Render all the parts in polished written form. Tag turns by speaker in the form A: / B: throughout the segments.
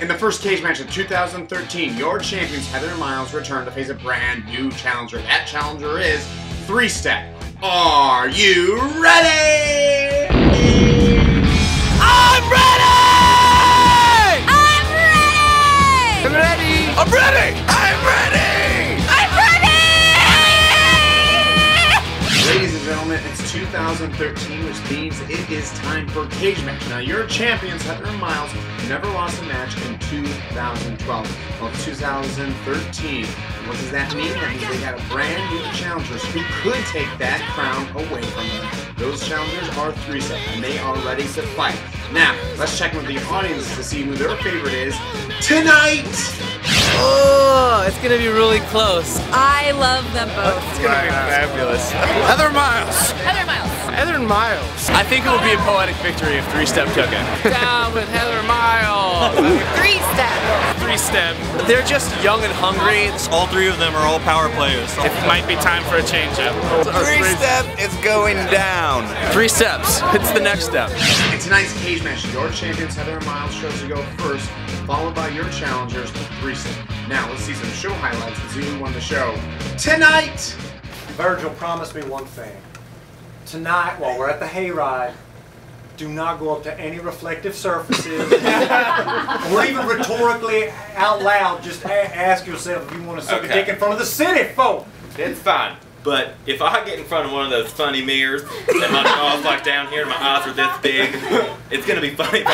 A: In the first cage match of 2013, your champions Heather and Miles return to face a brand new challenger. That challenger is 3-Step. Are you ready?
B: I'm ready!
C: I'm ready!
B: I'm ready! I'm ready! I'm ready!
C: I'm ready!
A: Ladies and gentlemen, it's 2013, which means it is time for Cagematch. Now, your champions, Heather and Miles, never lost a match in 2012. Well, 2013. What does that mean? That means they got a brand new challengers who could take that crown away from them. Those challengers are 3-Step, and they are ready to fight. Now, let's check with the audience to see who their favorite is tonight!
B: Oh, it's gonna be really close.
C: I love them both.
B: It's gonna be fabulous. Heather Miles.
C: Heather Miles.
B: Heather Miles. I think it would be a poetic victory if 3-Step took it. Down with Heather Miles.
C: 3-Step.
B: 3-Step. They're just young and hungry.
D: All three of them are all power players.
B: It might be time for a change-up.
D: 3-Step is going down.
B: 3 steps. It's the next step.
A: In tonight's cage match, your champions Heather and Miles chose to go first, followed by your challengers 3-Step. Now let's see some show highlights and see who won the show tonight.
E: Virgil promised me one thing. Tonight, while we're at the hayride, do not go up to any reflective surfaces, or even rhetorically out loud. Just ask yourself if you want to suck a dick in front of the city, folk.
D: It's fine. But if I get in front of one of those funny mirrors and my jaw's like down here and my eyes are this big, it's gonna be funny if I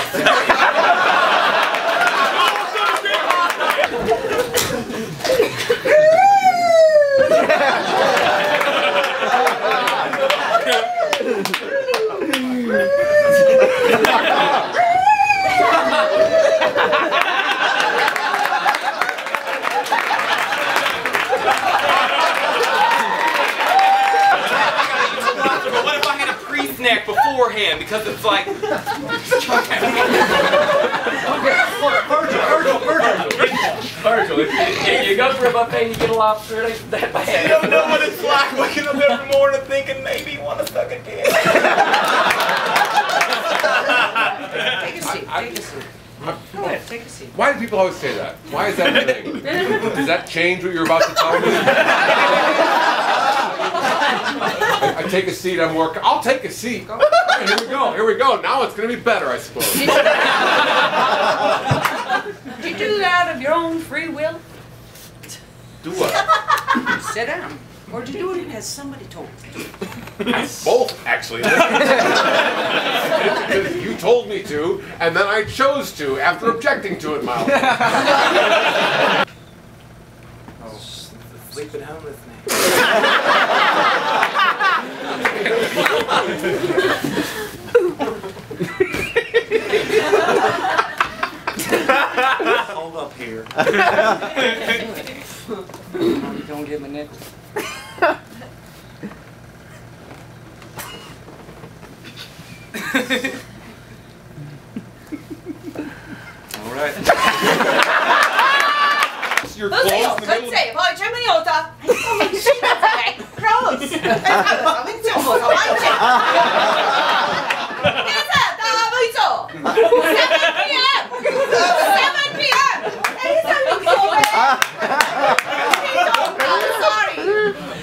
D: But what if I had a pre-snack beforehand? Because it's like...
F: Virgil, if you go for a buffet and you get a lobster, it ain't that bad.
D: You don't know what it's like waking up every morning thinking maybe you want to suck a dick.
F: Take a seat, take a seat. Go ahead, take a seat.
G: Why do people always say that? Why is that a thing? Does that change what you're about to tell me? I take a seat, I'm working. I'll take a seat. Right, here we go. Now it's going to be better, I suppose.
F: Did you do that of your own free will?
G: Do what?
F: Sit down. Or did you do it because somebody told you?
G: Both, actually. You told me to, and then I chose to after objecting to it, Miles.
F: Sleep at home with me.
E: Hold up here.
F: Don't give me nickels.
G: All right. Your
H: 선생님,
G: clothes in the middle
H: 선생님, 젊은이 여자. Close.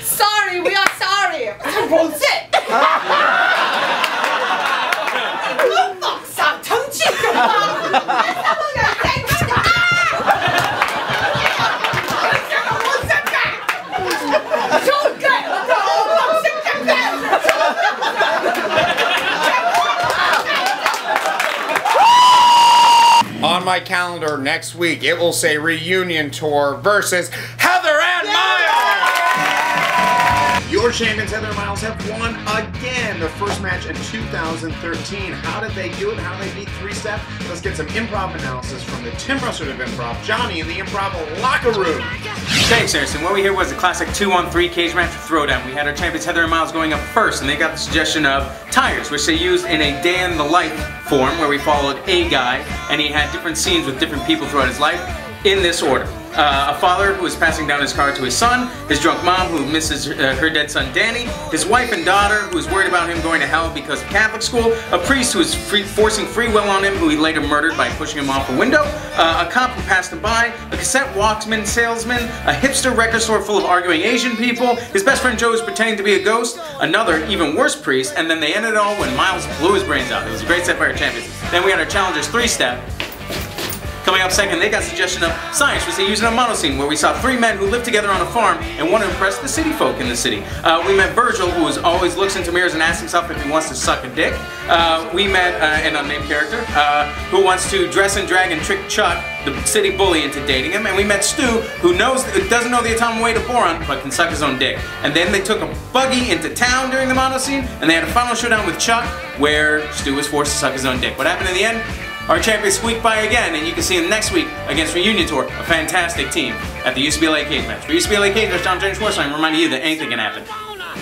H: Sorry, we are sorry.
A: On my calendar next week, it will say Reunion Tour versus Heather and Miles! Your champions, Heather and Miles, have won again. Their first match in 2013. How did they do it? How did they beat 3-Step? Let's get some improv analysis from the Tim Russert of Improv, Jonny in the Improv locker room.
I: Thanks, Harrison. What we heard was a classic 2-on-3 cage match with throwdown. We had our champions Heather and Miles going up first, and they got the suggestion of tires, which they used in a day in the life form, where we followed a guy, and he had different scenes with different people throughout his life in this order. a father who is passing down his car to his son, his drunk mom who misses her dead son Danny, his wife and daughter who is worried about him going to hell because of Catholic school, a priest who is forcing free will on him who he later murdered by pushing him off a window, a cop who passed him by, a cassette Walkman salesman, a hipster record store full of arguing Asian people, his best friend Joe is pretending to be a ghost, another even worse priest, and then they ended it all when Miles blew his brains out. It was a great set by our champions. Then we had our challengers 3-step. Coming up second, they got a suggestion of science, which they used in a mono scene where we saw 3 men who lived together on a farm and want to impress the city folk in the city. We met Virgil, who always looks into mirrors and asks himself if he wants to suck a dick. We met an unnamed character who wants to dress and drag and trick Chuck, the city bully, into dating him. And we met Stu, who doesn't know the atomic weight of boron, but can suck his own dick. And then they took a buggy into town during the mono scene, and they had a final showdown with Chuck, where Stu was forced to suck his own dick. What happened in the end? Our champions squeaked by again, and you can see them next week against Reunion Tour, a fantastic team, at the UCB Cage Match. For UCB Cage Match, I'm Jonny Svarzbein, reminding you that anything can happen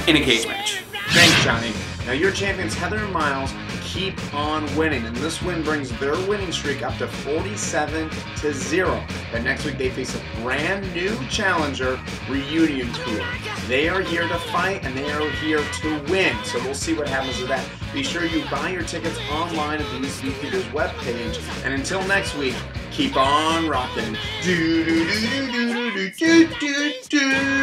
I: in a cage match.
A: Thanks, Johnny. Now your champions Heather and Miles keep on winning, and this win brings their winning streak up to 47-0. And next week they face a brand new challenger, Reunion Tour. They are here to fight and they are here to win. So we'll see what happens with that. Be sure you buy your tickets online at the UCB Theater's webpage. And until next week, keep on rocking. Do do do do do do do do do.